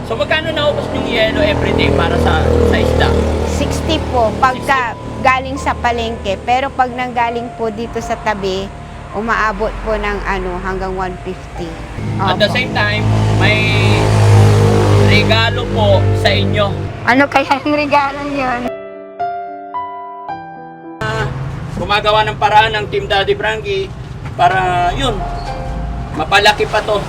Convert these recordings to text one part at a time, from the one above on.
So magkano naubos yung yelo everyday para sa isda? 60 po pagka galing sa palengke. Pero pag nanggaling po dito sa tabi, umaabot po ng hanggang 150. At the Opo. same time, may regalo po sa inyo. Ano kaya yung regalo yun? Gumagawa ng paraan ng Team Daddy Frankie para yun, mapalaki pa to.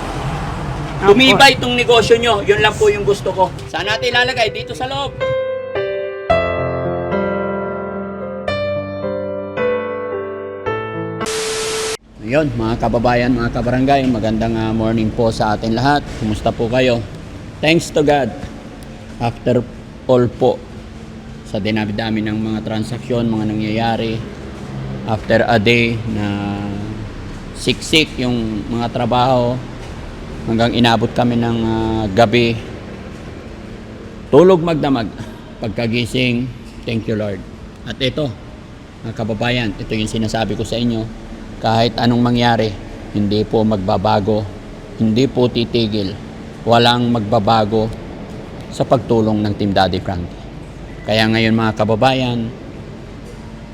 Tumibay itong negosyo nyo. Yun lang po yung gusto ko. Saan natin ilalagay? Dito sa loob. Yun, mga kababayan, mga kabarangay, magandang morning po sa atin lahat. Kumusta po kayo? Thanks to God. After all po, sa dinami-dami ng mga transaksyon, mga nangyayari, after a day na siksik yung mga trabaho, hanggang inabot kami ng gabi, tulog magdamag, pagkagising, thank you Lord. At ito, mga kababayan, ito yung sinasabi ko sa inyo, kahit anong mangyari, hindi po magbabago, hindi po titigil, walang magbabago sa pagtulong ng Team Daddy Frankie. Kaya ngayon mga kababayan,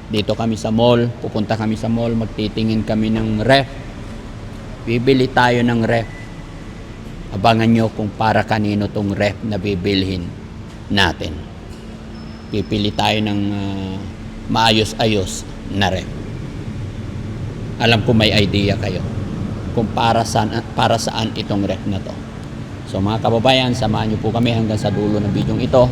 dito kami sa mall, pupunta kami sa mall, magtitingin kami ng ref, bibili tayo ng ref. Abangan nyo kung para kanino tong ref na bibilhin natin. Pipili tayo ng maayos-ayos na ref. Alam ko may idea kayo kung para saan itong ref na to. So mga kababayan, samahan nyo po kami hanggang sa dulo ng video ito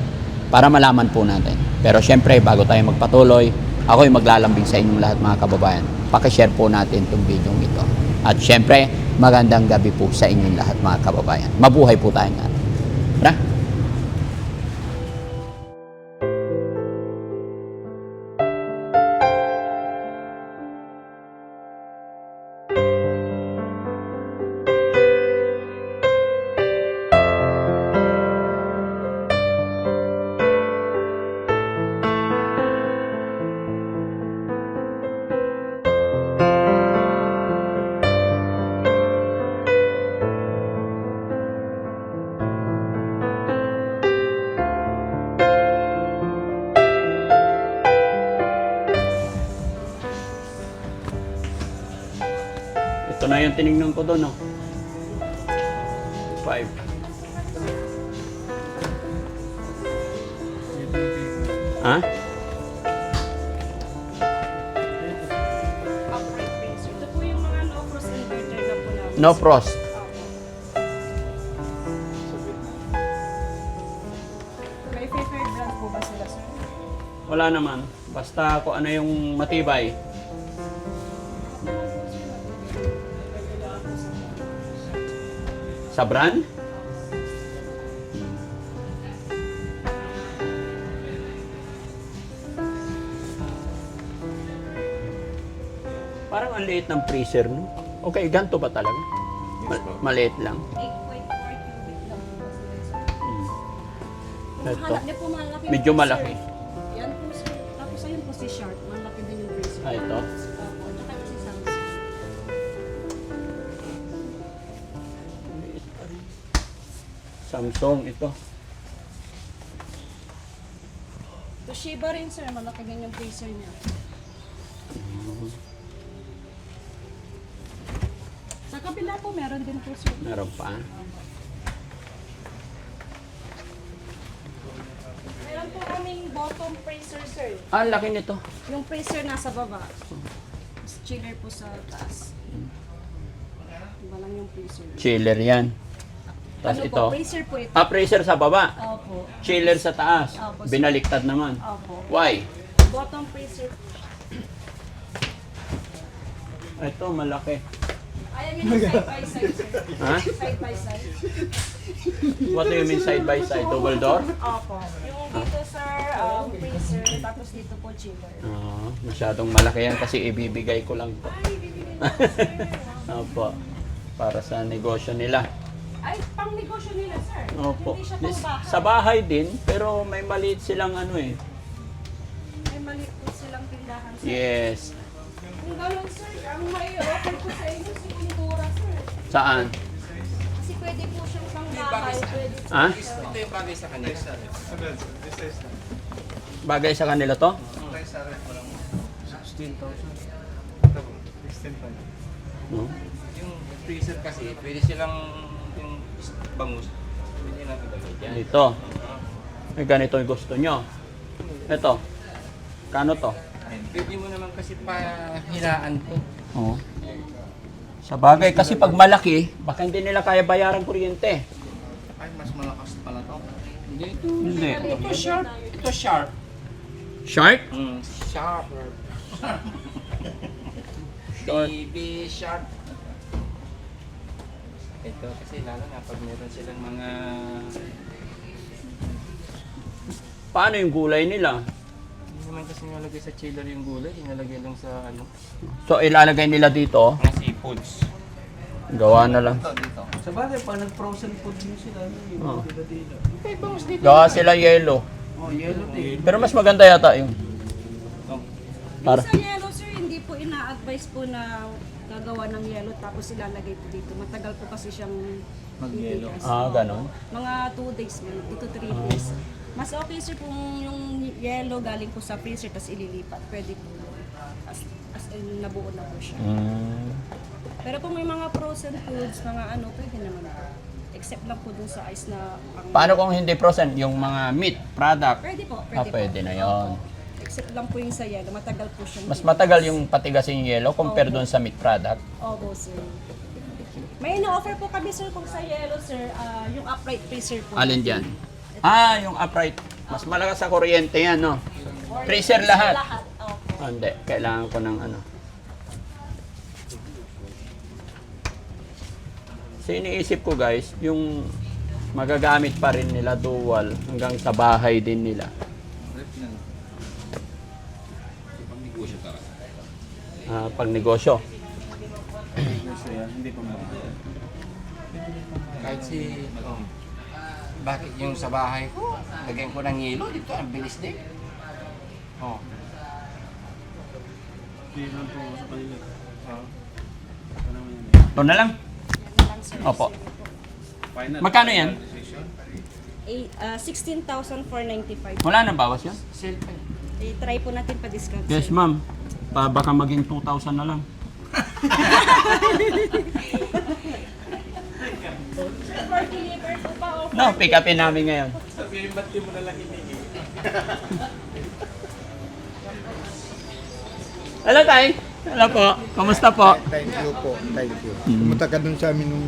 para malaman po natin. Pero syempre, bago tayo magpatuloy, ako'y maglalambing sa inyong lahat mga kababayan. Pakishare po natin itong video ito. At syempre, magandang gabi po sa inyong lahat mga kababayan. Mabuhay po tayong lahat. Tara! Ito na yung tinignan ko doon, no? 5. Ha? Upright face. Ito po yung mga no-frost inverter na po namin. No frost. May favorite brand po ba sila, sir? Wala naman. Basta kung ano yung matibay. Sa brand? Parang ang liit ng freezer, no? Okay, ganito ba talaga? Maliit lang. 8.4 cubic lang po ba sila, sir? Kung Ito. hanap niyo po malaki. Medyo po, sir. malaki. Yan po, sir. Tapos ayun po si Sharp. Malaki din yung bracelet. Ah, ito? Opo. Tsaka si Samsung. Samsung ito. Toshiba rin, sir. Malaki din yung freezer niya. Sa kabila po, meron din po, sir. Meron pa. Meron po kaming bottom freezer, sir. Ah, laki nito. Yung freezer nasa baba. Mas chiller po sa taas. Iba lang yung freezer. Chiller yan. Tapos Ano ito. po, freezer po ito. Ah, freezer sa baba. Opo. Chiller sa taas. Opo. Binaliktad naman. Opo. Why? Bottom freezer. Ito, malaki. Ayan yun yung side by side, sir. Ha? Side by side. What do you mean side by side? Double door? Opo. Yung dito, sir, freezer. Tapos dito po chiller. Masyadong malaki yan kasi ibibigay ko lang to. Ay, bibigyan ko, sir. Opo. Para sa negosyo nila. Ay, pang negosyo nila, sir. Opo. Hindi siya pang bahay. Sa bahay din, pero may maliit silang ano eh. May maliit po silang tindahan, sir. Yes. Kung gano'n, sir, ang may offer ko sa inyo, si Pintura, sir. Saan? Kasi pwede po siyang pang bahay. Pwede po Ha? siya. Ito yung bagay sa kanila. Bagay sa kanila to? 16,000. No? Yung freezer kasi, pwede silang yung bangus. Pwede lang ilagay dyan. Dito. Eh, ganito yung gusto nyo. Ito. Kano to? Pwede mo naman kasi pahilaan to. Oo. Sa bagay, kasi pag malaki, baka hindi nila kaya bayaran kuryente. Ay, mas malakas pala to. Hindi, ito. Hindi. Ito sharp. Ito sharp. Shark? Sharp. Baby sharp. Ito kasi lalo na pag meron silang mga... Paano yung gulay nila? Hindi naman kasi nilalagay sa chiller yung gulay. Nilalagay lang sa ano. So, ilalagay nila dito. Mga seafoods. Gawa na lang. Dito. Sa bagay, pa nag-frozen food din sila. Oo. Dila-dila. May bangus dito. Gawa sila yellow. Oh, yellow tea. Pero mas maganda yata yun. Para. Sa yellow, sir, hindi po ina-advise po na gagawa ng yellow tapos ilalagay po dito. Matagal po kasi siyang Mag-yellow. titigas. Ah, ganon. Mga 2 days, 2 to 3 days. Mas okay, sir, kung yung yellow galing po sa freezer tapos ililipat. Pwede po. As in, nabuo na po siya. Pero kung may mga frozen foods, mga ano, pwede naman po. Except lang po dun sa ice na Paano kung hindi frozen? Yung mga meat product? Pwede po, Ah, pwede, pwede po. na yon. Except lang po yung sa yellow, matagal po siyang Mas titigas. matagal yung patigasin yung yellow compare doon sa meat product. Opo, sir. May ina-offer po kami, sir, kung sa yellow, sir, yung upright freezer po. Alin dyan? Ah, yung upright. Mas malakas sa kuryente yan, no? Freezer lahat. Lahat, opo. Oh, hindi. Kailangan ko ng ano. So, iniisip ko, guys, yung magagamit pa rin nila dual hanggang sa bahay din nila. Pag negosyo. Hindi pa mag- Kahit bakit yung sa bahay ko, lagyan ko ng yelo dito, ang bilis din. Oh. Hindi lang po sa kanila. Oh. Ano naman yan? Ito na lang. Yan lang, sir. Opo. Final. Magkano yan? 16,495. Wala na bawas yan? Cellphone. Try po natin pa-discount. Yes, sir. ma'am. Baka maging 2,000 na lang. For deliver po pa, o No, pick upin namin ngayon. Sabihin, ba't di mo nalang hiningi? Hello, Tay. Hello po. Kamusta po? Thank you po, thank you. Pumunta ka dun sa amin nung,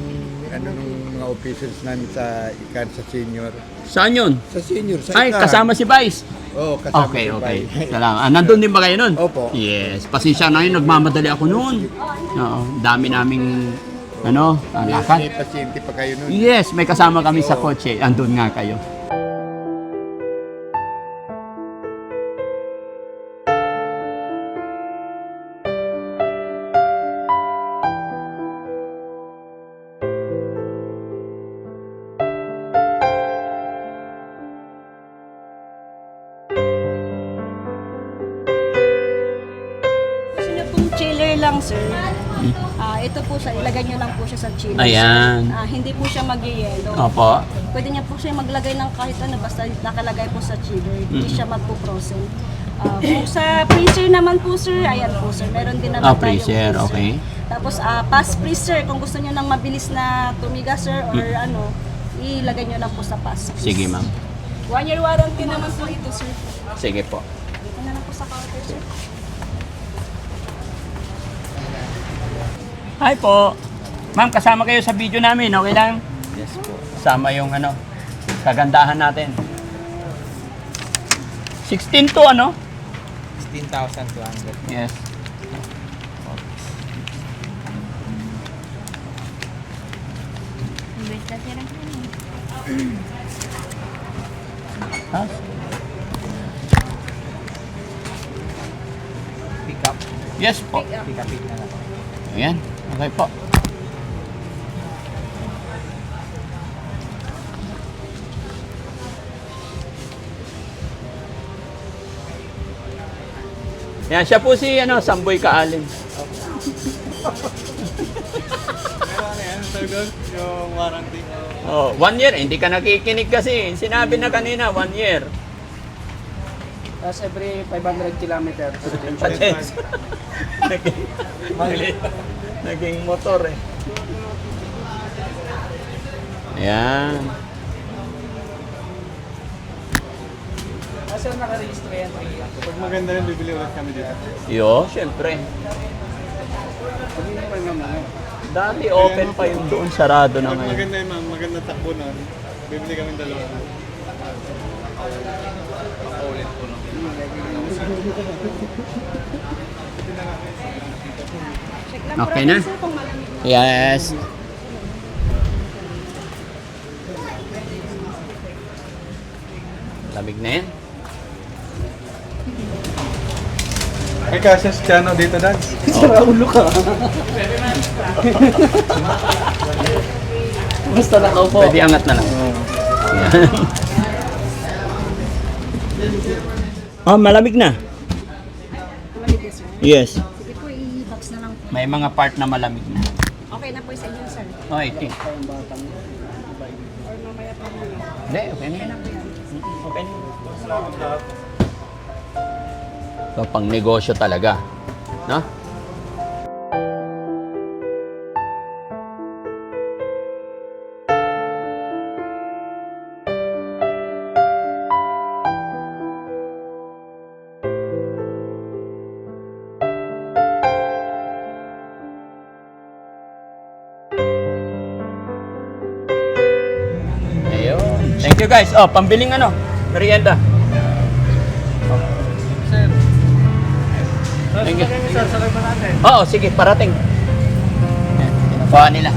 nung mga officers namin sa ICAN, sa senior. Saan yun? Sa senior, sa Ay, ICAN. kasama si Vice. Oo, kasama Okay, si okay. Bay. Salamat. Nandun din ba kayo nun? Opo. Yes. Pasensya na yun. Nagmamadali ako noon. Oo. Dami naming, lakad. May pasyente pa kayo nun. Yes, may kasama kami sa kotse. Andun nga kayo. gusto niyo pong chiller lang, sir. Ito po siya, ilagay niyo lang po siya sa chiller. Ayan. sir. Hindi po siya mag-yellow. Opo. Pwede niya po siya maglagay ng kahit ano, basta nakalagay po sa chiller. Hindi siya magpo-frozen. Kung sa freezer naman po, sir, ayan po, sir. Meron din naman tayong Freezer. Okay. Tapos, fast freezer, kung gusto niyo ng mabilis na tumiga, sir, or ano, ilagay niyo lang po sa fast freeze. Sige, ma'am. 1 year warranty naman po ito, sir. Sige po. Dito na lang po sa counter, sir. Hi po. Ma'am, kasama kayo sa video namin. Okay lang? Yes po. Kasama yung kagandahan natin. 16 to 16,200. Yes. Ha? Pick up. Yes po. Pick up na lang. Ayan. Okay po. Yan, siya po si Samboy Kaalin. Pero ano yan, Sir Gon? Yung warranty. Oh, 1 year. Hindi ka nakikinig kasi. Sinabi na kanina, 1 year. Tapos every 500 kilometers. Patens. naging motor eh. Ayan. Kasi naka-register yan. Pag maganda yun, bibili ulit kami dito. Yo, syempre. Pag hindi pa naman. Dati open pa yung doon, sarado na Pag ngayon. maganda yun, ma'am, maganda takbo na, bibili kami dalawa. Paulit po no. Check lang Okay po na? natin, sir, kung malamig na. Yes. Lamig na yan. May kasya si Chano dito, Dan. Saraulo ka. Basta nakaupo. Pwede angat na lang. Yan. Oh, malamig na. Malamig na, sir. Yes. Sige po, i-box na lang po. May mga part na malamig na. Okay na po sa inyo, sir. Oh, ito. Or mamaya pa muna. Hindi, okay na yan. Okay na. So, pang negosyo talaga. No? Ayun. Thank you guys. Oh, pambiling ano? Merienda. Sir. Thank you. Sir, sakay ba natin? Oo, sige, parating. Ayan, Kinukuha nila.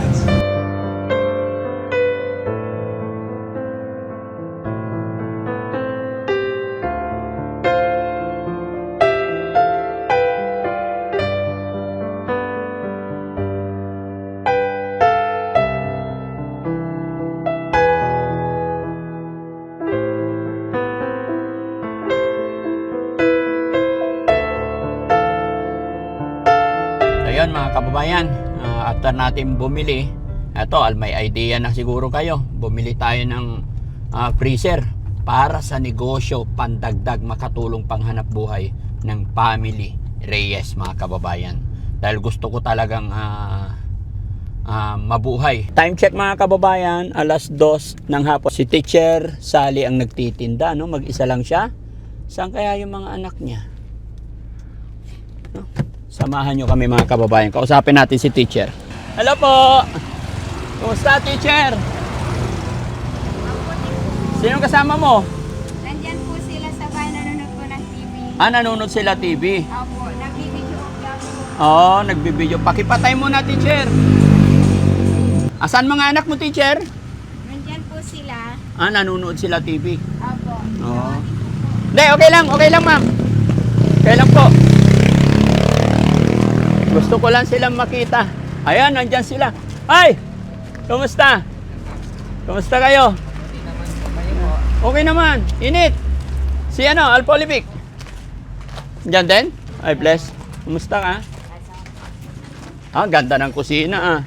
Ayun mga kababayan, after natin bumili, eto, may idea na siguro kayo. Bumili tayo ng freezer para sa negosyo, pandagdag, makatulong panghanap buhay ng family Reyes mga kababayan. Dahil gusto ko talagang mabuhay. Time check mga kababayan, 2:00 ng hapon. Si Teacher Sally ang nagtitinda, no? Mag-isa lang siya. Saan kaya yung mga anak niya? No? Samahan nyo kami mga kababayan. Kausapin natin si Teacher. Hello po! Kumusta, Teacher? Sino kasama mo? Nandyan po sila sa bahay, nanonood po ng TV. Nanonood sila TV. Opo, nagbibideo po. Oo, nagbibideo. Pakipatay muna, Teacher. Asan mga anak mo, Teacher? Nandyan po sila. Nanonood sila TV. Opo. Oo. Hindi, okay lang, ma'am. Okay lang po. Gusto ko lang silang makita. Ayan, nandyan sila. Ay! Kumusta? Kumusta kayo? Okay naman. Init. Si Alpolivic. Diyan din? Ay, bless. Kumusta ka? Ganda ng kusina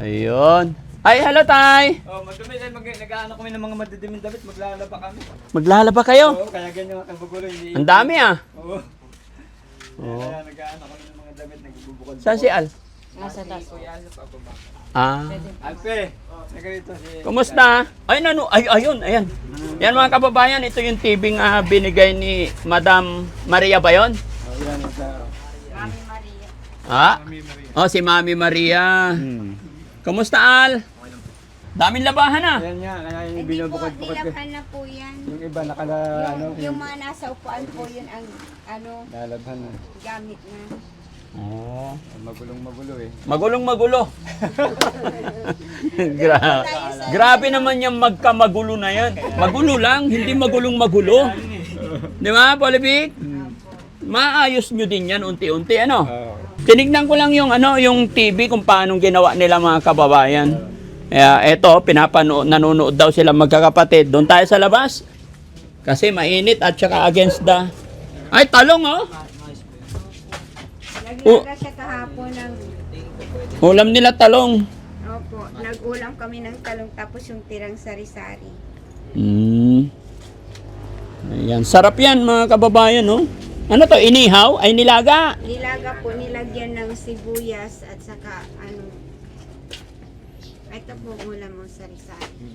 Ayun. Ay, hello, Tay. Oh, madumi dahil nag-aano kami ng mga madidiming damit, maglalaba kami. Maglalaba kayo? Oo, kaya ganyan ang kagulo. Ang dami Oo. Oo. Kaya nag-aano kami ng mga damit, nagbubukod. Saan si Al? Nasa taas. Alpe, nagarito si... Kumusta? Ay, ayun, ayan. Yan mga kababayan, ito yung TV nga binigay ni Madam Maria ba yun? Oh, yan, sa... Mami Maria. Oh, si Mami Maria. Kumusta, Al? Daming labahan Yan nga, kaya yung Hindi po, binubukod-bukod ko. nilabhan na po yan. Yung iba nakala, Yung mga nasa upuan po yun ang lalabhan na. gamit na. Oh. Magulong-magulo eh. Magulong-magulo. Grabe naman yung magkamagulo na yan. Magulo lang, hindi magulong-magulo. Di ba, Polivic? Maayos nyo din yan unti-unti, ano? Tinignan ko lang yung yung TV kung paano ginawa nila mga kababayan. Kaya eto, nanonood daw sila magkakapatid. Doon tayo sa labas. Kasi mainit at saka against the... Ay, talong oh! Naglaga siya kahapon ng... Ulam nila talong. Opo, nag-ulam kami ng talong tapos yung tirang sari-sari. Ayan. Sarap yan mga kababayan, no? Ano to? Inihaw? Ay nilaga? Nilaga po, nilagyan ng sibuyas at saka ito po ulam mo sari-sari.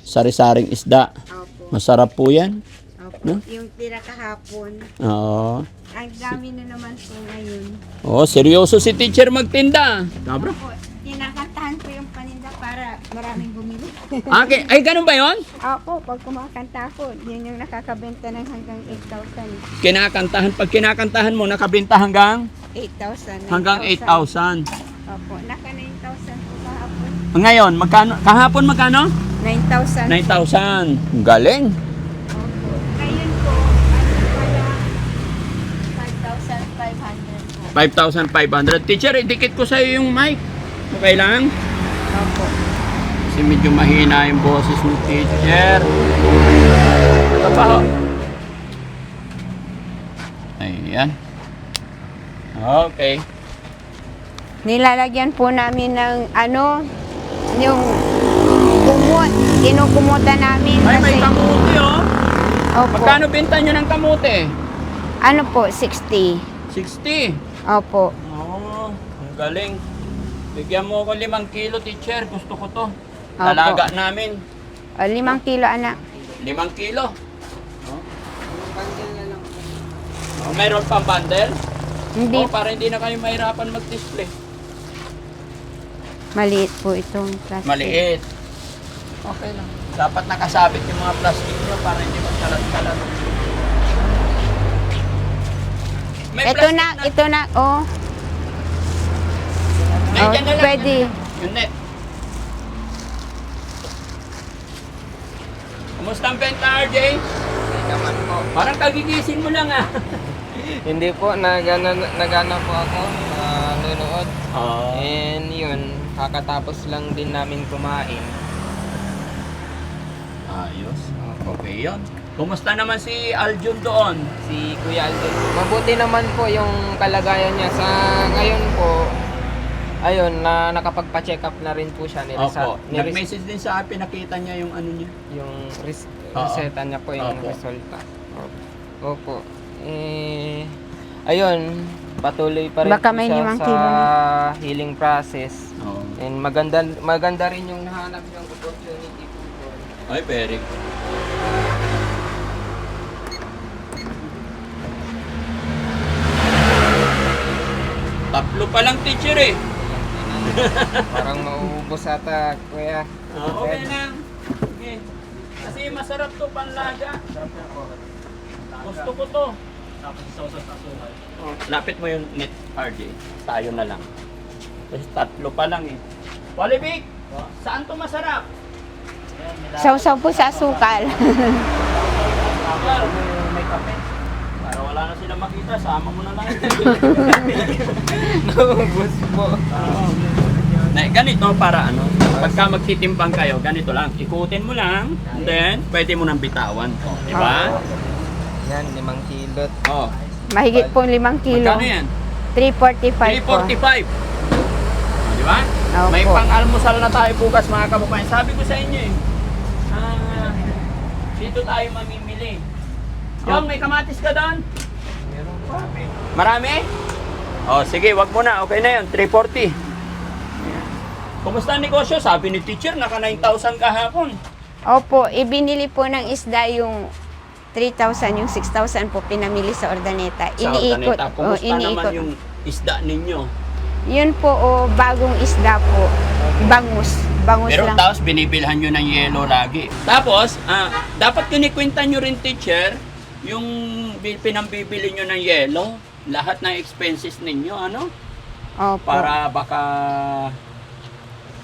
Sari-saring isda. Opo. Masarap po yan. Opo. No? Yung tira kahapon. Oo. Ang dami na naman po ngayon. Oh, seryoso si teacher magtinda. Kabra. Opo, kinakantahan ko yung paninda para maraming bumili. Okay. Ay, ganun ba yon? Opo, pag kumakanta ko, yun yung nakakabenta ng hanggang 8,000. Kinakantahan. Pag kinakantahan mo, nakabenta hanggang? 8,000. Hanggang 8,000. Opo, naka 9,000 po kahapon. Ngayon, magkano? Kahapon magkano? 9,000. 9,000. Galing. Opo. Ngayon po, pala 5,500 po. 5,500. Teacher, idikit ko sa iyo yung mic. Okay lang? Opo. Kasi medyo mahina yung boses ni teacher. Ito pa ho. Ayan. Okay. Nilalagyan po namin ng yung kumot. Kinukumutan namin Ay, may kasi, kamuti oh. opo. Magkano benta nyo ng kamuti? Ano po, 60. 60. Opo. Oo, ang galing. Bigyan mo ako 5 kilo, teacher. Gusto ko to. Opo. Dalaga namin. 5 kilo, anak. 5 kilo. Oh, mayroon pang bundle? Hindi, Oh, para hindi na kayo mahirapan mag-display. maliit po itong plastic. Maliit. Okay lang. Dapat nakasabit yung mga plastic nyo para hindi magkalat-kalat. May plastic Ito na, oh. Ay, Oh, dyan na lang. pwede. Yung net. Kumusta ang benta, RJ? Hindi naman po. Parang kagigising mo lang ah. Hindi po, nagana po ako, nunood. Oo. And yun, kakatapos lang din namin kumain. Ayos. Okay yun. Kumusta naman si Aljun doon? Si Kuya Alden. Mabuti naman po yung kalagayan niya. Sa ngayon po, ayun, na nakapagpa-check up na rin po siya. Opo. Nag-message din sa akin, nakita niya yung ano niya. Yung Oo. reseta niya po, yung Opo. resulta. Opo. Ayun, patuloy pa rin Baka po may siya 5 sa kilo healing process. Oo. And maganda rin yung nahanap yung opportunity po doon. Ay, very good. Tatlo pa lang, teacher eh. Parang mauubos ata, kuya. Okay lang. Okay. Kasi masarap to panlaga. Gusto ko to. Oh, lapit mo yung net, RJ. Tayo na lang. Kasi tatlo pa lang eh. Walibik, saan to masarap? Sausaw po sa asukal. May kape. Para wala na sila makita, sama mo na lang. Naubos po. Ganito para ano, pagka magtitimpang kayo, ganito lang. Ikutin mo lang, then pwede mo nang bitawan. Oh, di ba? Yan, 5 kilot. Oh. Mahigit po 5 kilo. Magkano yan? 345 po. 345. Di ba? Opo. May pang-almusal na tayo bukas mga kababayan. Sabi ko sa inyo eh, dito tayo mamimili. Yung may kamatis ka doon? Marami? Oh, sige, wag mo na. Okay na yun, 340. Kumusta ang negosyo? Sabi ni teacher, naka 9,000 kahapon. Opo, ibinili po ng isda yung 3,000, yung 6,000 po pinamili sa Ordaneta. Sa Iniikot. Ordaneta. Kumusta naman yung isda ninyo? Yun po, bagong isda po. Bangus. Bangus Pero lang. tapos binibilhan nyo ng yelo lagi. Tapos, dapat kinikwenta nyo rin, teacher, yung pinambibili nyo ng yelo, lahat ng expenses ninyo, ano? Opo. Para baka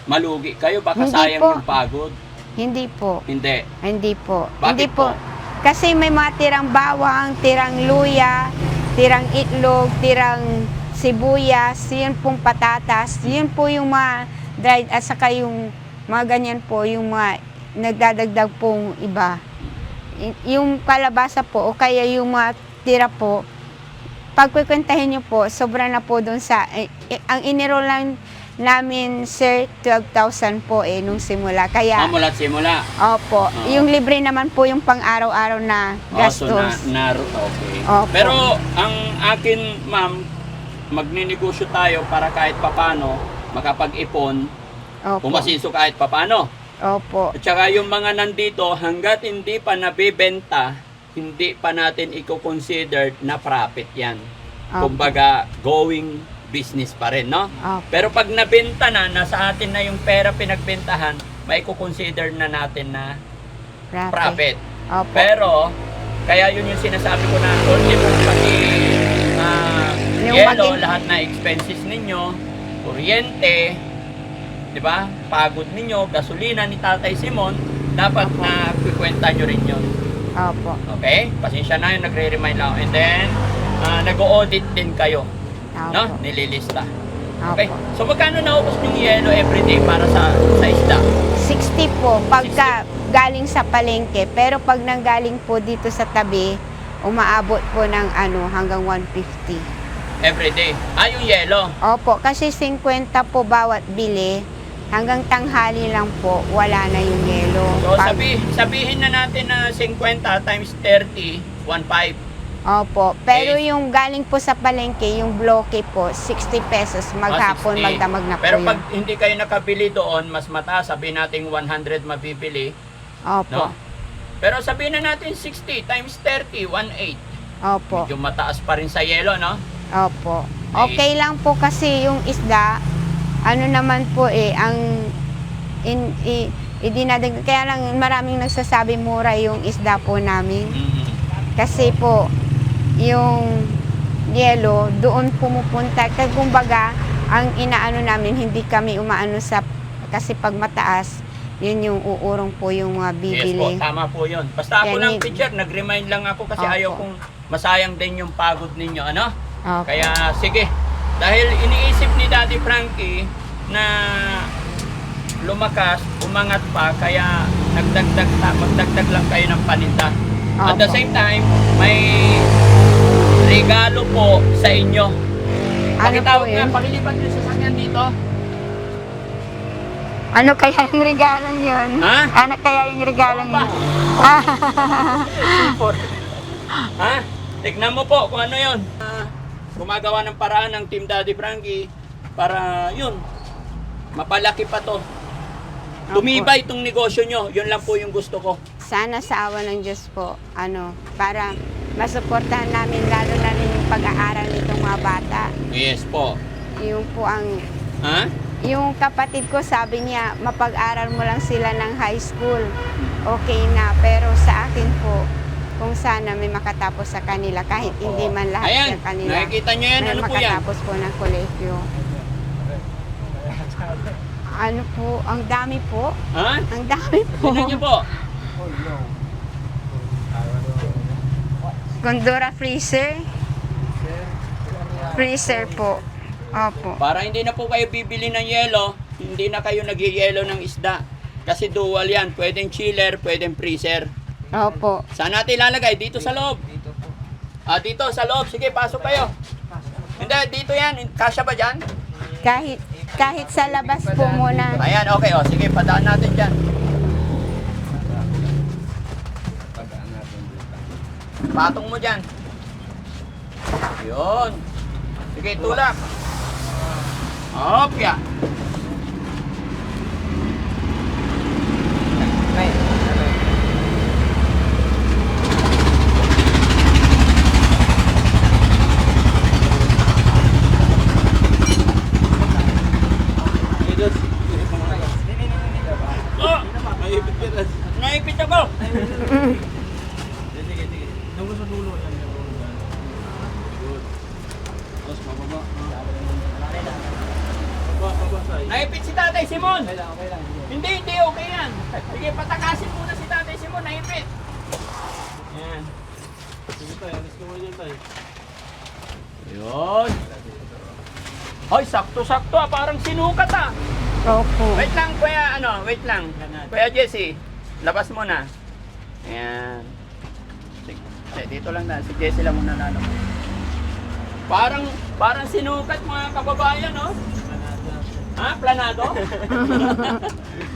malugi kayo, baka Hindi sayang po. yung pagod. Hindi po. Hindi. Hindi po. Bakit Hindi po. po? Kasi may mga tirang bawang, tirang luya, tirang itlog, tirang sibuyas, yun pong patatas, yun po yung mga dried at saka yung mga ganyan po, yung mga nagdadagdag pong iba. Yung kalabasa po o kaya yung mga tira po, pagkukwentahin nyo po, sobra na po doon sa, ang iniro lang namin, sir, 12,000 po nung simula. Kaya, Mula't simula. opo, yung libre naman po yung pang-araw-araw na So gastos. okay. Opo. Pero ang akin, ma'am, magninegosyo tayo para kahit papano makapag-ipon, Opo. pumasinso kahit papano. Opo. At saka yung mga nandito, hanggat hindi pa nabibenta, hindi pa natin i-consider na profit yan. Opo. Kumbaga, going business pa rin, no? Opo. Pero pag nabenta na, nasa atin na yung pera pinagbentahan, may consider na natin na profit. Opo. Pero, kaya yun yung sinasabi ko na ultimate pati Yung yelo, maging- lahat na expenses ninyo, kuryente, di ba? Pagod ninyo, gasolina ni Tatay Simon, dapat na kukwenta nyo rin yun. Opo. Okay? Pasensya na yun, nagre-remind lang. And then, nag-audit din kayo. Opo. No? Nililista. Opo. Okay? So, magkano naubos yung yelo everyday para sa isda? 60 po pagka galing sa palengke, pero pag nanggaling po dito sa tabi, umaabot po ng hanggang 150. Everyday. Yung yelo. Opo, kasi 50 po bawat bili. Hanggang tanghali lang po, wala na yung yelo. So, Pag- sabihin na natin na 50 times 30, 1.5. Opo, pero Okay. yung galing po sa palengke, yung bloke po, 60 pesos. Maghapon, 60. magdamag na po Pero yun. pag hindi kayo nakabili doon, mas mataas. Sabihin natin 100 mabibili. Opo, No? Pero sabihin na natin 60 times 30, 1.8. opo, Medyo mataas pa rin sa yelo, no? opo. Okay lang po kasi yung isda, naman po ang idinadagdag. Kaya lang maraming nagsasabi mura yung isda po namin. Mm. Kasi po, yung yelo, doon pumupunta. Kaya kumbaga, ang inaano namin, hindi kami umaano sa, kasi pag mataas, yun yung uurong po yung mga Yes po, bibili. tama po yun. Basta ako Yan, lang, yun. teacher, nag-remind lang ako kasi Opo. ayaw kong masayang din yung pagod ninyo, ano? Opo. Kaya, sige. Dahil iniisip ni Daddy Frankie na lumakas, umangat pa, kaya magdagdag lang kayo ng paninda. At the Opo. same time, may regalo po sa inyo. Pakitawag po nga, yun? pakilipat nyo sa sakyan dito. Ano kaya yung regalong yun? Ha? Ano kaya yung regalong Pa. yun? Ha? Tignan mo po kung ano yun. Gumagawa ng paraan ng Team Daddy Frankie para yun, mapalaki pa to. Tumibay itong negosyo nyo. Yun lang po yung gusto ko. Sana sa awa ng Diyos po, para masuportahan namin lalo na rin yung pag-aaral nitong mga bata. Yes po. Yung po Ha? yung kapatid ko sabi niya, mapag-aral mo lang sila ng high school. Okay na, pero sa akin po, kung sana may makatapos sa kanila, kahit hindi man lahat Ayan, sa kanila. nakikita nyo yan. may Ano po yan? makatapos po ng kolehiyo. Ano po, ang dami po. Ha? Ang dami po. Tignan nyo po. Gondora freezer. Freezer po. Opo. Para hindi na po kayo bibili ng yelo, hindi na kayo nagyayelo ng isda. Kasi dual yan. Pwedeng chiller, pwedeng freezer. Opo. Saan natin ilalagay? Dito sa loob. Dito sa loob. Sige, pasok kayo. Hindi, dito yan. Kasya ba dyan? Kahit sa labas po muna. Ayan, okay. O, sige, padaan natin dyan. Patong mo dyan. Yun. Sige, tulak. Opya. Oh! Naipit ako! Naipit si Tatay Simon! Hindi, okay yan. Sige, patakasin muna si Tatay Simon, naipit. Yan. Yun. Hoy, sakto-sakto parang sinukat Opo. Wait lang, kuya, wait lang. Kuya Jesse, labas mo na. Ayan. Sige, dito lang na, si Jesse lang muna lalabas. Parang sinukat mga kababayan, no? Ha? Planado?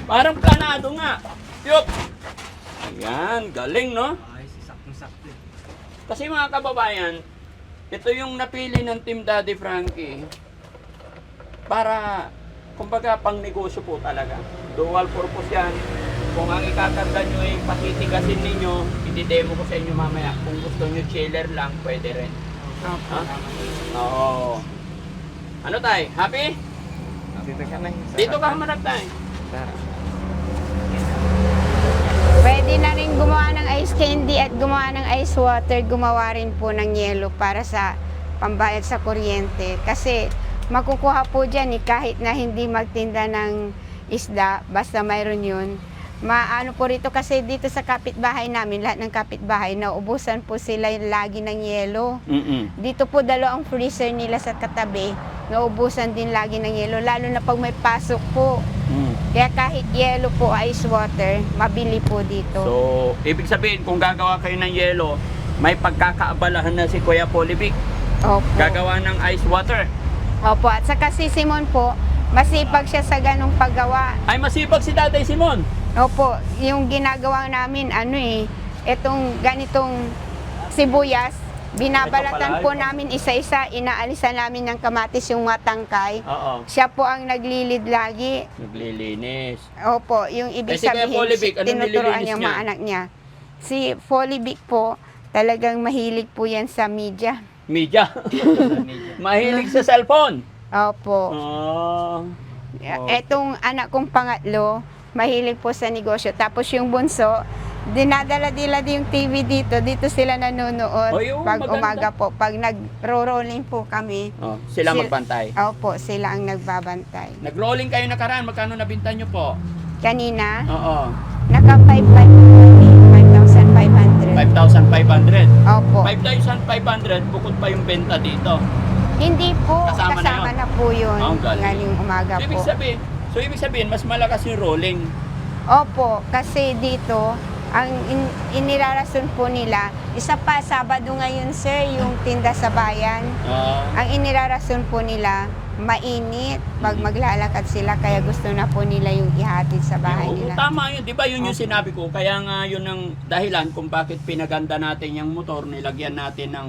Parang planado nga. Yup! Ayan, galing, no? Kasi mga kababayan, ito yung napili ng Team Daddy Frankie para, kumbaga, pang negosyo po talaga. Dual purpose yan. Kung ang ikakarga nyo ay patitigasin ninyo, i-demo ko sa inyo mamaya. Kung gusto nyo chiller lang, pwede rin. Ha? Oo. Ano tay? Happy? Dito ka na. Dito ka hamarap tay. Pwede na rin gumawa ng ice candy at gumawa ng ice water, gumawa rin po ng yelo para sa pambayad sa kuryente. Kasi makukuha po dyan kahit na hindi magtinda ng isda, basta mayroon yun. Maano po rito kasi dito sa kapitbahay namin, lahat ng kapitbahay, naubusan po sila lagi ng yelo. Dito po dalawang freezer nila sa katabi, naubusan din lagi ng yelo, lalo na pag may pasok po. Kaya kahit yelo po, ice water, mabili po dito. So, ibig sabihin, kung gagawa kayo ng yelo, may pagkakaabalahan na si Kuya Polivic. Opo. Gagawa ng ice water. Opo, at saka si Simon po, masipag siya sa ganong paggawa. Ay, masipag si Tatay Simon. Opo, yung ginagawa namin, itong ganitong sibuyas, binabalatan po namin isa-isa, inaalisan namin ng kamatis yung matangkay. Oo. Siya po ang naglilid lagi. Naglilinis. Opo, yung ibig Eh, si Kuya sabihin, Polivic, anong tinuturuan nililinis niya niya? mga anak niya. Si Polivic po, talagang mahilig po yan sa media. Media. Mahilig sa cellphone. Opo. Oh. Etong anak kong pangatlo, mahilig po sa negosyo. Tapos yung bunso, dinadala-dila din yung TV dito sila nanonood Ay, oo, pag maganda. umaga po. Pag nag-rolling po kami, Oh, sila magbantay. opo, sila ang nagbabantay. Nag-rolling kayo nakaraan, magkano nabinta nyo po? Kanina, Oo. naka 5,500. 5,500. Opo. 5,500 bukod pa yung benta dito. Hindi po, Kasama kasama, na na po yun. Ang galing. Ngayong umaga So, po. ibig sabihin, mas malakas yung rolling. Opo, kasi dito, ang inirarason po nila, isa pa, Sabado ngayon sir, yung tinda sa bayan. Ang inirarason po nila, mainit pag maglalakad sila, kaya gusto na po nila yung ihatid sa bahay Oo, nila. tama yun. Di ba yun yung sinabi ko? Kaya nga yun ang dahilan kung bakit pinaganda natin yung motor, nilagyan natin ng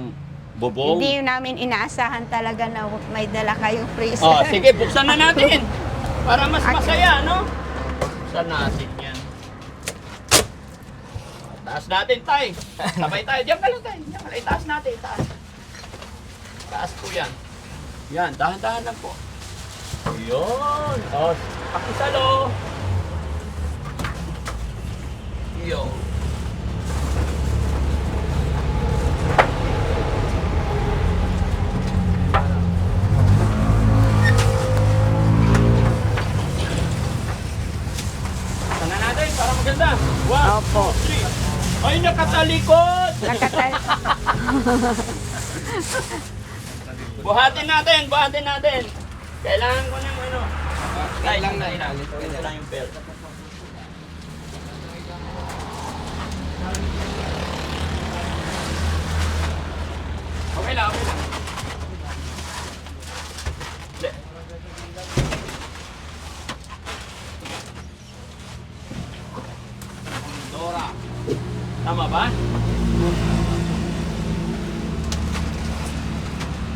bubong. Hindi yun namin inaasahan talaga na may dala kayong freezer. Oh, sige, buksan na natin. Para mas masaya, no? Buksan natin yan. Taas natin, tay. Sabay tayo. Diyan ka lang, tay. Diyan ka lang. Itaas natin, itaas. Taas po yan. Yan, dahan-dahan lang po. Yun. Oh, pakisalo. Yun. Sana natin para maganda. 1, Opo. 2, 3. Ay, nakatalikod! Buhatin natin. Kailangan ko ng ano. Tay, lang na ilan. Ito lang yung belt. Okay lang. Hindi. Dora. Tama ba?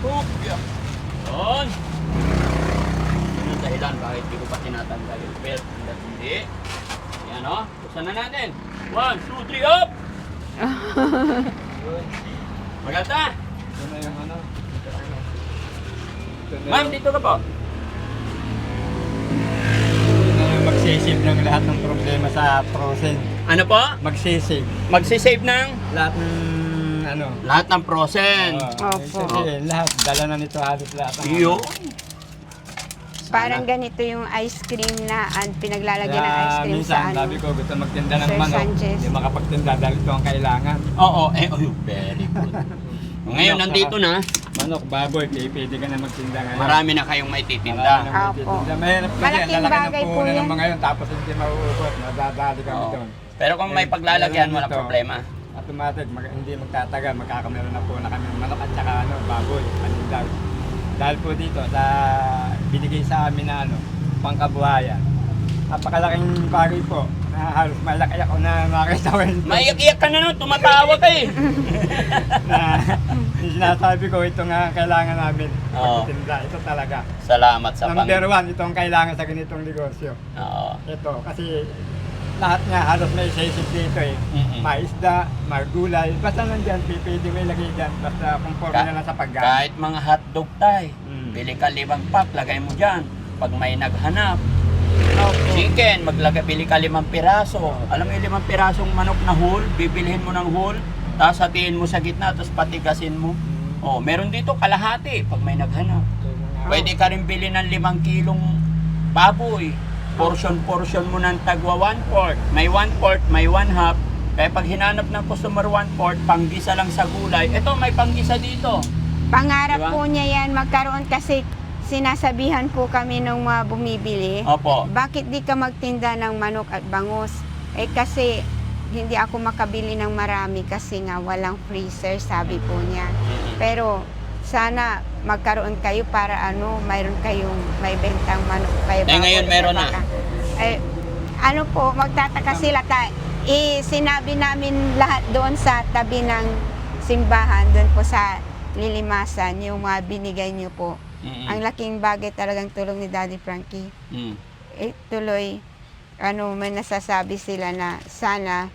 Hook! Yun! Yun ang dahilan bakit hindi ko pa tinatanggal yung belt. Hindi. Yan o. Buksan na natin. 1, 2, 3, up! Maganda! Ito na yung ano. Ito na Ma'am, yung- dito ka po. ito na yung magsisave ng lahat ng problema sa process. Ano po? Magsisave. Magsisave ng Lahat ng ano. lahat ng process. Opo. Kasi lahat, dala na nito halos lahat. ng Iyo. Parang ganito yung ice cream na pinaglalagyan ng ice Kaya cream minsan, sa ano. sabi ko, gusto magtinda ng Sir manok. Sanchez. Hindi makapagtinda dahil ito ang kailangan. Oo, very good. Ngayon, nandito na. Manok, baboy, pwede ka na magtinda ngayon. Marami na kayong may Marami titinda. na magtitinda. Mahirap kasi, Malaking ang lalaki bagay ng po puhunan yan. ng mga yun, tapos hindi mauubot, nadadali kami Oo. doon. Pero kung may paglalagyan, Dito, walang problema. Automatic, hindi magtatagal, magkakameron na po na kami ng manok at saka baboy, panindag. Dahil po dito, binigay sa amin na pangkabuhayan. Napakalaking bagay po na halos malaki ako na makita ko yun. Maiyak-iyak ka na nun, tumatawa ka eh. Na yung sinasabi ko, ito nga ang kailangan namin. Oo. Pagtitinda, ito talaga. Salamat sa Number one, ito ang kailangan sa ganitong negosyo. Oo. Ito, kasi lahat nga halos may isisip dito eh. Mm-mm. Maisda, magulay, basta nandyan, pwede may lagay dyan. Basta conforme na lang sa paggamit. Kahit mga hotdog tay, Mm. bili ka 5 pack, lagay mo dyan. Pag may naghanap, Opo. chicken, bili ka 5 piraso. Alam mo yung 5 pirasong manok na whole, bibilhin mo ng whole, tapos hatiin mo sa gitna, tapos patigasin mo. Oh, meron dito kalahati pag may naghanap. Pwede ka rin bili ng 5 kilong baboy. Portion mo ng tagwa 1/4. May 1/4, may 1/2. Kaya pag hinanap ng customer 1/4, panggisa lang sa gulay. Ito, may panggisa dito. Pangarap Diba? po niya yan magkaroon kasi sinasabihan po kami ng mga bumibili. Opo. Bakit di ka magtinda ng manok at bangus? Eh kasi hindi ako makabili ng marami kasi nga walang freezer, sabi po niya. Pero sana magkaroon kayo para mayroon kayong may bentang manok kayo. Ngayon meron na. Ano po, magtataka sila sinabi namin lahat doon sa tabi ng simbahan, doon po sa Lilimasan, yung mga binigay niyo po. Ang laking bagay talagang tulong ni Daddy Frankie. Mm. Tuloy, may nasasabi sila na sana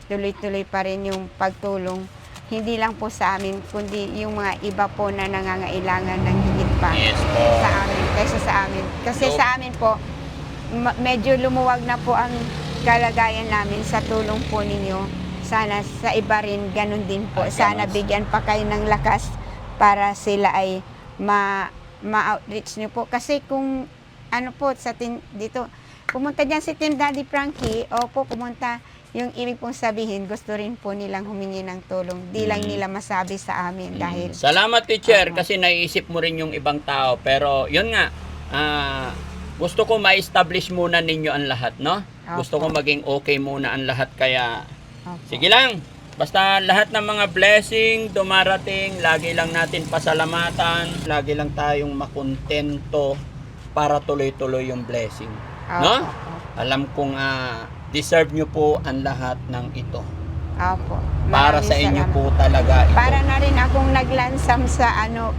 tuloy-tuloy pa rin yung pagtulong. Hindi lang po sa amin, kundi yung mga iba po na nangangailangan ng higit pa Yes po. sa amin, kaysa sa amin. Kasi So, sa amin po, medyo lumuwag na po ang kalagayan namin sa tulong po ninyo. Sana sa iba rin, ganun din po. Ay, Sana ganun. bigyan pa kayo ng lakas para sila ay ma-outreach nyo po. Kasi kung dito, pumunta dyan si Team Daddy Frankie, opo, pumunta. Yung ibig pong sabihin, gusto rin po nilang humingi ng tulong. Di lang nila masabi sa amin dahil... Salamat, teacher, Oo. kasi naiisip mo rin yung ibang tao. Pero, yun nga, gusto ko ma-establish muna ninyo ang lahat, no? Gusto ko Opo. maging okay muna ang lahat, kaya Opo. sige lang. Basta lahat ng mga blessing dumarating, lagi lang natin pasalamatan, lagi lang tayong makontento para tuloy-tuloy yung blessing. No? Opo. Alam kong deserve nyo po ang lahat ng ito. Opo. Para Maraming sa inyo salamat. po talaga ito. Para na rin akong naglansam sa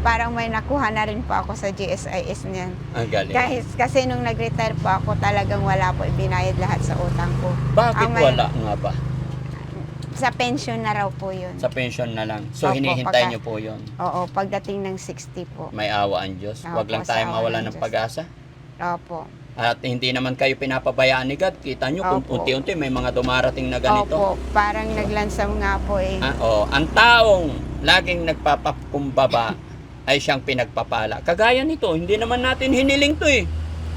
parang may nakuha na rin po ako sa GSIS niyan. Ang galing. Kasi nung nag-retire po ako, talagang wala po, ibinayad lahat sa utang ko. Bakit Ang may- wala nga ba? Sa pension na raw po yun. Sa pension na lang. So, Opo, hinihintay pagka- nyo po yon. Oo, pagdating ng 60 po. May awa ang Diyos. Opo, Huwag lang sa tayo awa mawala ng ng Diyos. pag-asa. Opo. At hindi naman kayo pinapabayaan ni God. Kita nyo kung Opo. unti-unti may mga dumarating na ganito. Opo, parang naglansam nga po eh. Ang taong laging nagpapakumbaba ay siyang pinagpapala. Kagaya nito, hindi naman natin hiniling to eh.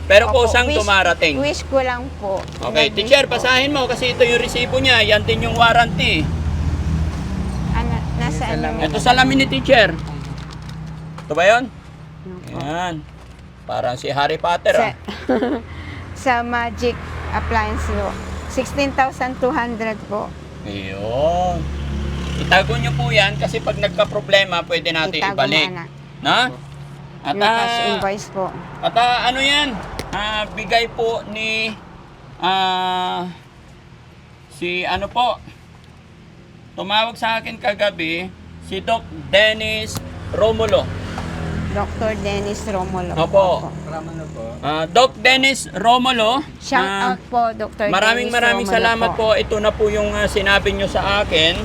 Pero Opo, kusang wish- dumarating. Wish ko lang po. Okay, Nag-wish teacher, po. basahin mo kasi ito yung resibo niya. Yan din yung warranty. Nasaan yung... Ito salamin ni teacher. Ito ba yun? Opo. Yan. Parang si Harry Potter Sa, ah. sa Magic Appliance Law. 16,200 po. Ayun. Itago nyo po yan kasi pag nagka-problema, pwede natin Itago mo, ibalik. anak. Na? At, Yung cash invoice po. at ano yan? Bigay po ni si ano po, tumawag sa akin kagabi, si Doc Dennis Romulo. Dr. Dennis Romulo. Opo. Doc Dennis Romulo. Shout out po, Dr. Maraming Dennis Romulo salamat po. Ito na po yung sinabi nyo sa akin.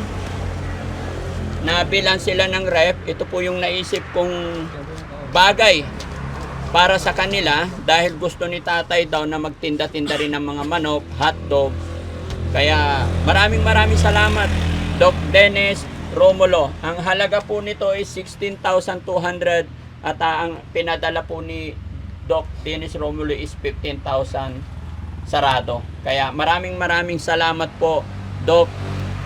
Nabilan sila ng rep. Ito po yung naisip kong bagay para sa kanila dahil gusto ni tatay daw na magtinda-tinda rin ng mga manok, hotdog. Kaya maraming salamat, Doc Dennis Romulo. Ang halaga po nito is 16,200 at ang pinadala po ni Doc Dennis Romulo is 15,000 sarado. Kaya maraming salamat po, Doc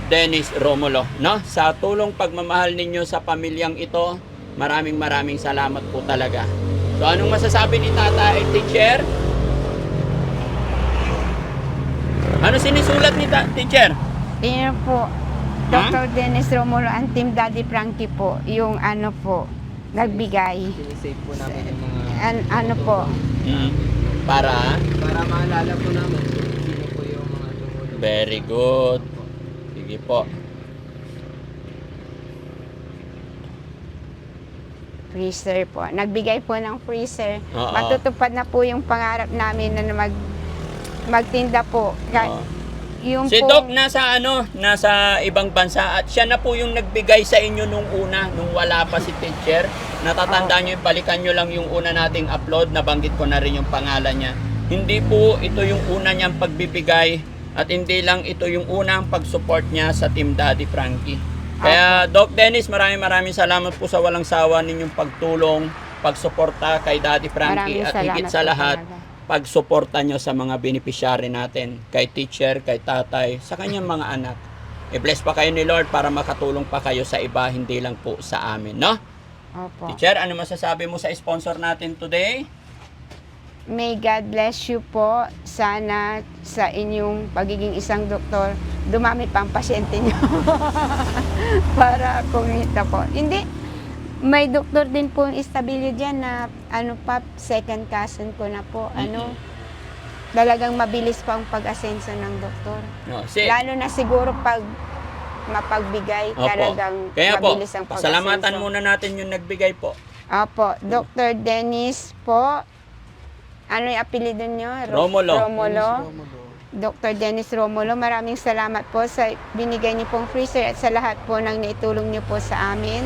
Dennis Romulo, no? Sa tulong pagmamahal ninyo sa pamilyang ito, maraming salamat po talaga. So anong masasabi ni Tata teacher? Ano sinisulat ni teacher? Yun po, Dr. Dennis Romulo and Team Daddy Frankie po, yung nagbigay. Sinisave po namin yung mga... Ano po, Para? Para maalala po namin kung sino po yung mga tumulong. Very good. Sige po. Freezer po. Nagbigay po ng freezer. Oo. Matutupad na po yung pangarap namin na magtinda po. Oo. Yung Si po, Doc nasa ibang bansa at siya na po yung nagbigay sa inyo nung una, nung wala pa si teacher. Natatandaan nyo, balikan nyo lang yung una nating upload, nabanggit ko na rin yung pangalan niya. Hindi po ito yung una niyang pagbibigay at hindi lang ito yung unang pag-support niya sa Team Daddy Frankie. Kaya Doc Dennis, maraming salamat po sa walang sawa ninyong pagtulong, pagsuporta kay Daddy Frankie maraming at higit salamat sa po lahat, talaga. pagsuporta nyo sa mga beneficiary natin, kay teacher, kay tatay, sa kanyang mga anak. I-bless pa kayo ni Lord para makatulong pa kayo sa iba, hindi lang po sa amin, no? Opo. Teacher, ano masasabi mo sa sponsor natin today? May God bless you po. Sana sa inyong pagiging isang doktor, dumami pa ang pasyente niyo. Para kumita po. Hindi, may doktor din po yung Estabilio dyan na second cousin ko na po. Talagang mabilis pa ang pag-asenso ng doktor. No, Lalo na siguro pag mapagbigay, Opo. talagang Kaya po, mabilis ang pag-asenso. pasalamatan muna natin yung nagbigay po. Opo, Dr. Dennis po. Ano yung apelido nyo? Romulo. Dr. Dennis Romulo, maraming salamat po sa binigay niyo pong freezer at sa lahat po ng naitulong niyo po sa amin.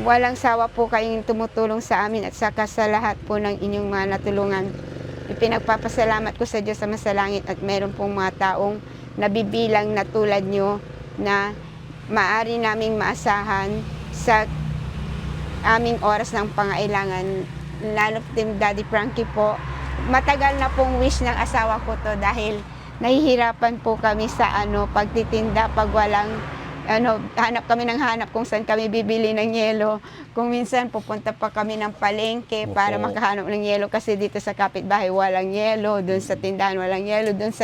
Walang sawa po kayong tumutulong sa amin at saka sa lahat po ng inyong mga natulungan. Ipinagpapasalamat ko sa Diyos sa masalangit at meron pong mga taong nabibilang na tulad niyo na maaari naming maasahan sa aming oras ng pangailangan. Lalo Team Daddy Frankie po, matagal na pong wish ng asawa ko to dahil nahihirapan po kami sa pagtitinda pag walang hanap kami ng hanap kung saan kami bibili ng yelo. Kung minsan pupunta pa kami ng palengke para Opo. makahanap ng yelo kasi dito sa kapitbahay walang yelo, doon sa tindahan walang yelo, doon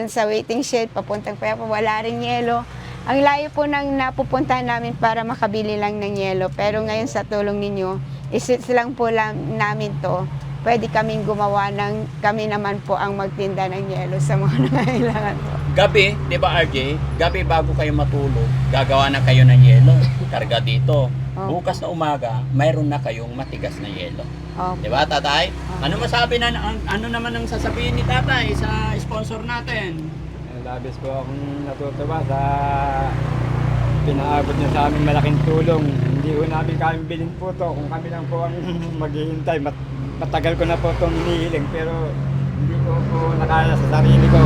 sa waiting shed papuntang pa wala ring yelo. Ang layo po nang napupuntahan namin para makabili lang ng yelo. Pero ngayon sa tulong ninyo, isits lang po namin to. Pwede kaming gumawa kami naman po ang magtinda ng yelo sa mga nangailangan po. Gabi, di ba RJ? Gabi bago kayo matulog, gagawa na kayo ng yelo. Karga dito. Opo. Bukas na umaga, mayroon na kayong matigas na yelo. Opo. Di ba, tatay? Ano masabi ano naman ang sasabihin ni tatay sa sponsor natin? Labis po akong natutuwa sa pinaabot niya sa aming malaking tulong. Hindi ko namin kami bilhin po to kung kami lang po ang maghihintay. Matagal ko na po itong hinihiling pero hindi ko po nakaya sa sarili ko.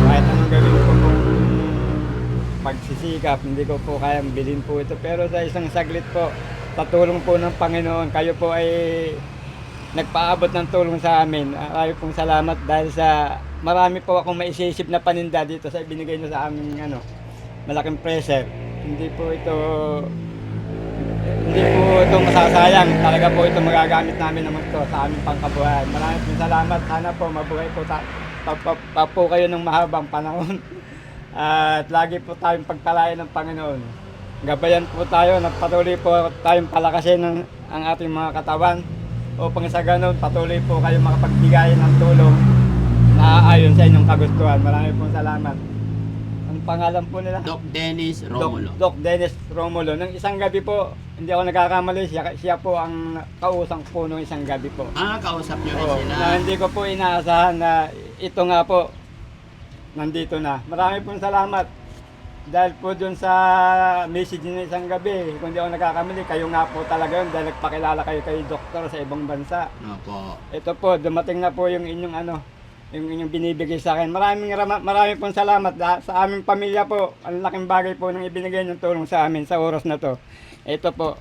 Kahit anong gawin ko pong pagsisikap, hindi ko po kayang bilhin po ito. Pero sa isang saglit po, sa tulong po ng Panginoon, kayo po ay nagpaabot ng tulong sa amin. Maraming pong salamat dahil sa marami po akong maisisip na paninda dito sa ibinigay niyo sa aming malaking pressure. Hindi po ito masasayang. Talaga po ito magagamit namin naman ito sa aming pangkabuhayan. Maraming pong salamat. Sana po mabuhay po pa po kayo ng mahabang panahon. At lagi po tayong pagpalain ng Panginoon. Gabayan po tayo, patuloy po tayong palakasin ang ating mga katawan upang sa ganun patuloy po kayo makapagbigay ng tulong na ayon sa inyong kagustuhan. Maraming pong salamat. Ang pangalan po nila? Doc Dennis Romulo. Doc Dennis Romulo. Nang isang gabi po, hindi ako nagkakamali, siya po ang kausang po nung isang gabi po. Kausap niyo rin Oo, sila. na hindi ko po inaasahan na ito nga po, nandito na. Maraming pong salamat. Dahil po dun sa message niyo isang gabi, kung hindi ako nagkakamali, kayo nga po talaga yun dahil nagpakilala kayo kay doktor sa ibang bansa. Opo. Ito po, dumating na po yung inyong yung inyong binibigay sa akin. Maraming pong salamat sa aming pamilya po. Ang laking bagay po nang ibinigay ng tulong sa amin sa oras na to. Ito po,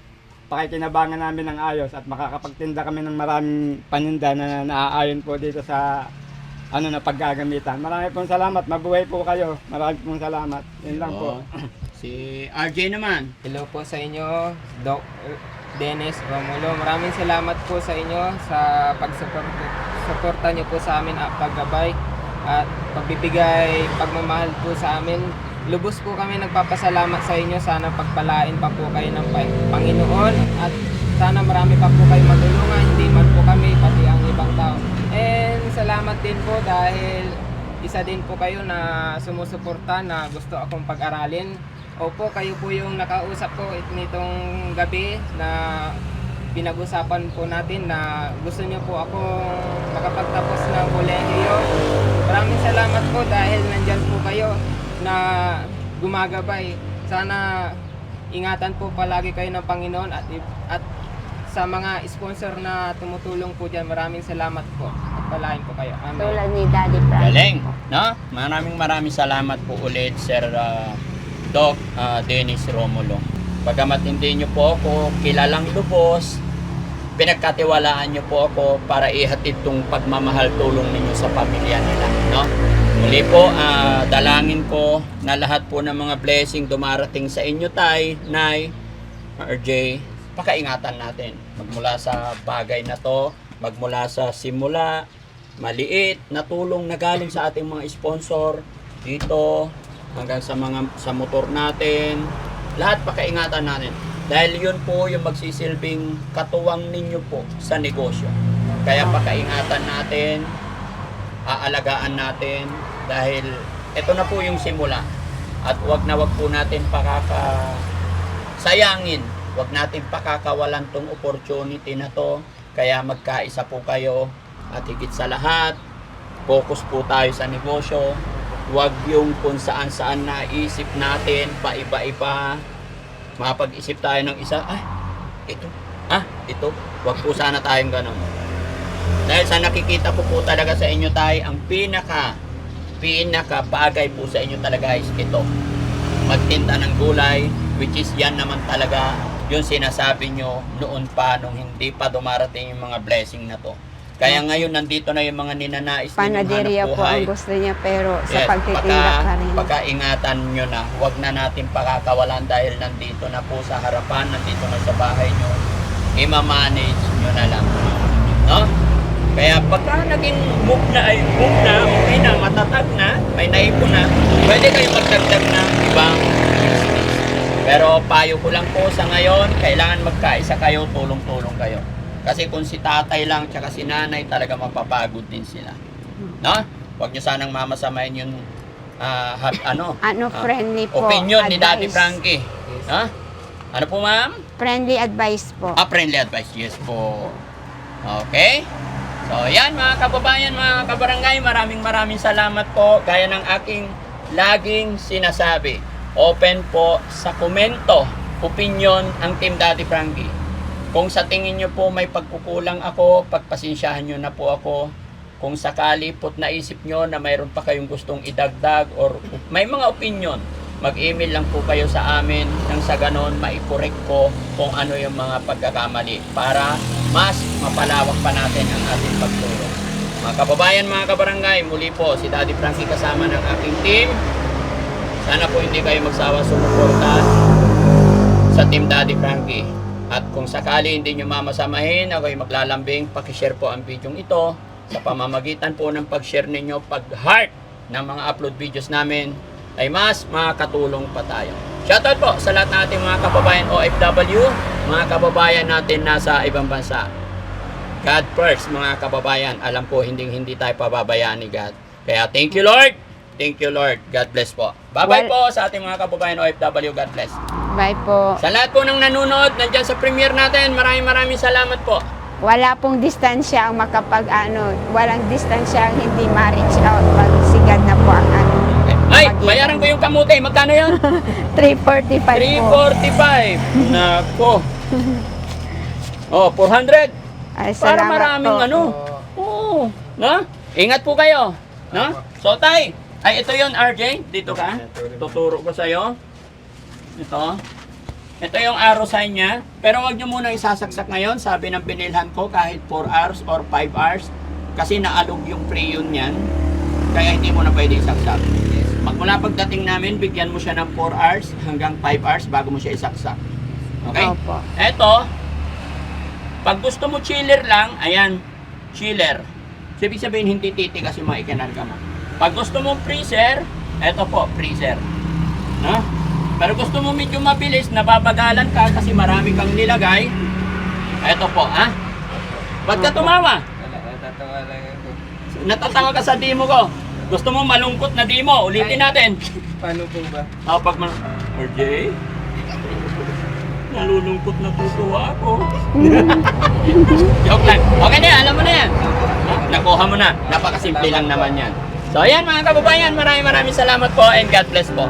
pakikinabangan namin ng ayos at makakapagtinda kami ng maraming paninda na naaayon po dito sa na paggagamitan. Maraming pong salamat. Mabuhay po kayo. Maraming pong salamat. Yun lang po. Si RJ naman. Hello po sa inyo, Doc Dennis Romulo. Maraming salamat po sa inyo sa pagsuporta niyo po sa amin at paggabay at pagbibigay pagmamahal po sa amin. Lubos po kami nagpapasalamat sa inyo. Sana pagpalain pa po kayo ng Panginoon at sana marami pa po kayo matulungan. Hindi man po kami, pati ang ibang tao. And salamat din po dahil isa din po kayo na sumusuporta na gusto akong pag-aralin. Opo, kayo po yung nakausap ko nitong gabi na pinag-usapan po natin na gusto niyo po akong makapagtapos ng kolehiyo. Maraming salamat po dahil nandyan po kayo na gumagabay. Sana ingatan po palagi kayo ng Panginoon at sa mga sponsor na tumutulong po dyan, maraming salamat po. At palain po kayo. Amen. Tulad ni Daddy Frankie. Galing, no? Maraming salamat po ulit, Sir Doc Dennis Romulo. Bagamat hindi nyo po ako kilalang lubos, pinagkatiwalaan nyo po ako para ihatid itong pagmamahal tulong ninyo sa pamilya nila, no? Muli po, dalangin ko na lahat po ng mga blessing dumarating sa inyo, Tay, Nay, RJ, pakaingatan natin. Magmula sa bagay na to, magmula sa simula, maliit na tulong na galing sa ating mga sponsor dito, hanggang sa motor natin, lahat pakaingatan natin. Dahil yun po yung magsisilbing katuwang ninyo po sa negosyo. Kaya pakaingatan natin, aalagaan natin, dahil ito na po yung simula. At wag po natin sayangin, wag natin pakakawalan tong opportunity na to. Kaya magkaisa po kayo at higit sa lahat, focus po tayo sa negosyo. Wag yung kung saan-saan naisip natin, paiba-iba. Mapag-isip tayo ng isa, ito. Wag po sana tayong ganon. Dahil sa nakikita po talaga sa inyo tayo, ang pinaka bagay po sa inyo talaga is ito. Magtinda ng gulay, which is yan naman talaga yung sinasabi nyo noon pa nung hindi pa dumarating yung mga blessing na to. Kaya ngayon nandito na yung mga ninanais ninyong Panaderia hanap po buhay. ang gusto niya, pero sa Yes, pagtitinda pa rin. pagkaingatan nyo na, wag na natin pakakawalan dahil nandito na po sa harapan, nandito na sa bahay nyo, ima-manage nyo na lang. No? Kaya pagka naging move na, okay na, matatag na, may naipon na, pwede kayo magdagdag ng ibang business. Pero payo ko lang po sa ngayon, kailangan magkaisa kayo, tulong-tulong kayo. Kasi kung si tatay lang tsaka si nanay, talaga mapapagod din sila. No? Huwag nyo sanang mamasamain yung Friendly po. opinion ni Daddy advice. Frankie. Ha? Ano po, ma'am? Friendly advice po. Friendly advice. Yes po. Okay? So, yan mga kababayan, mga kabarangay, maraming salamat po. Gaya ng aking laging sinasabi, open po sa komento, opinion ang Team Daddy Frankie. Kung sa tingin nyo po may pagkukulang ako, pagpasensyahan nyo na po ako. Kung sakali po't naisip nyo na mayroon pa kayong gustong idagdag or may mga opinion, mag-email lang po kayo sa amin nang sa ganon maikorek ko kung ano yung mga pagkakamali para mas mapalawak pa natin ang ating pagtulong. Mga kababayan, mga kabarangay, muli po si Daddy Frankie kasama ng aking team. Sana po hindi kayo magsawa sumuporta sa Team Daddy Frankie. At kung sakali hindi nyo mamasamahin, ako'y maglalambing, pakishare po ang video ito sa pamamagitan po ng pag-share ninyo, pag-heart ng mga upload videos namin ay mas makakatulong pa tayo. Shoutout po sa lahat nating mga kababayan OFW, mga kababayan natin nasa ibang bansa. God first, mga kababayan. Alam ko hindi tayo pababayaan ni God. Kaya thank you Lord. Thank you Lord. God bless po. Bye-bye po sa ating mga kababayan OFW. God bless. Bye po. Sa lahat po ng nanonood, nandyan sa premiere natin, maraming salamat po. Wala pong distansya ang walang distansya ang hindi ma-reach out pag sigad na po ang Ay, bayaran ko yung kamote. Magkano yun? 345 po. 345. Nako. Oh, 400. Ay, Para salamat maraming po. Oo. No? Ingat po kayo. No? So, tay. Ay, ito yun, RJ. Dito ka. Tuturo ko sa'yo. Ito yung arrow sign niya. Pero wag nyo muna isasaksak ngayon. Sabi ng binilhan ko kahit 4 hours or 5 hours. Kasi naalog yung preyon niyan. Kaya hindi mo na pwede isaksak. Magmula pagdating namin, bigyan mo siya ng 4 hours hanggang 5 hours bago mo siya isaksak. Okay? Opo. Ito, pag gusto mo chiller lang, ayan, chiller. Ibig sabihin, hindi titigas yung mga ikinarga mo. Pag gusto mo freezer, eto po, freezer. No? Pero gusto mo medyo mabilis, nababagalan ka kasi marami kang nilagay, eto po, ha? Ba't ka tumawa? Wala, natatawa lang ako. Natatawa ka sa demo ko. Gusto mo malungkot na demo? Ulitin natin. Paano po ba? Pag RJ, nalulungkot na tutuwa ako. Joke lang. Okay na yan, alam mo na yan. Nakuha mo na. Napakasimple lang naman yan. So ayan mga kababayan, maraming salamat po and God bless po.